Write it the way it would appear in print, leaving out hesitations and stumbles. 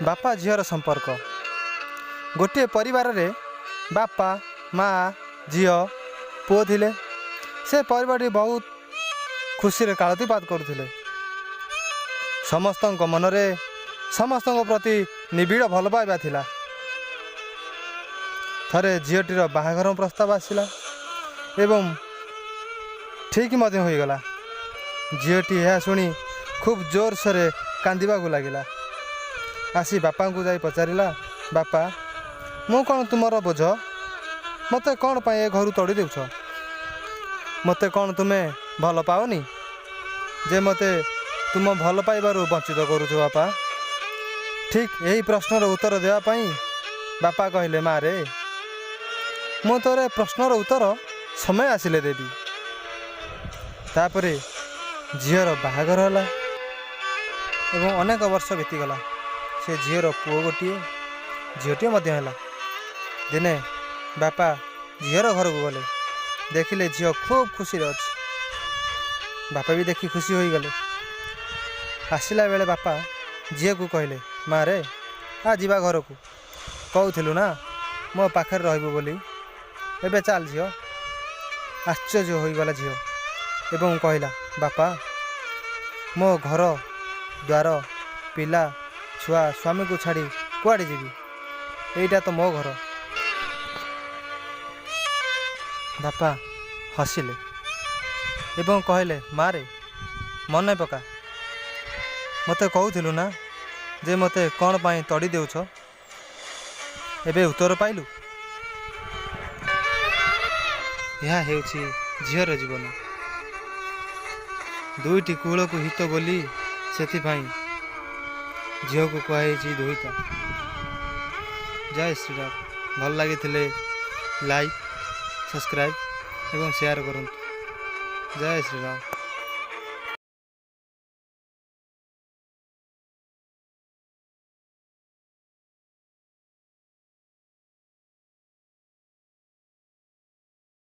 बापा झीर संपर्क गोटे परिवार रे बापा माँ झी पुओ थिले। से परिवार बहुत खुशी रे कालतीपात करुथिले। समस्त मनरे समस्त प्रति निबिड़ भल पाइबा थिला। थरे झीटीर बाहाघर प्रस्ताव आसिला एवं ठीक मध्य हो गला। झीटी यह शुणी खूब जोर से कांदिबा को लगिला। आसी बापा को जाई पचारिला, बापा मु कौन तुमर बोझ, मते कौन पाई ए घर तोड़ी देउछ, मते कौन तुमे भल पाओनी जे मते तुम भल पाइबारु वंचित करूछ बापा। ठीक यही प्रश्नर उत्तर देवा पाई बापा कहले, माँ रे मु तोरे प्रश्नर उत्तर समय आसिले देवी। तापरे झीर बाहाघर होला एवं अनेक वर्ष बीतीगला। से झीर पुओ गोटे झीटे मध्य है। दिने बापा झीर घर को गले, देखिले झील खूब खुशी अच्छी। बापा भी देखी खुशी हो गले। आसला बेले बापा झील को कहले, माँ रे आ जीवा घर को, कहूलु ना मो पाखे रही बोली, एबे चल झील। आश्चर्य हो गला झील एवं कहला, बापा मो घर द्वार पिला छुआ स्वामी को छाड़ी कुआड़े जीवी, एटा तो मो घर। बापा हसिले एवं कहले, माँ रे मन पका, मते कहूलु ना जे मते कौन पाई तड़ी देउछ, एबे उत्तर पाइलु। यह हेउछि झीर जीवन। दुईटी कूल को हित बोली सेथिपाई झील को कहुई दुहिता। जय श्री राम। भल लगी लाइक सब्सक्राइब एवं शेयर करंतु। जय श्री राम।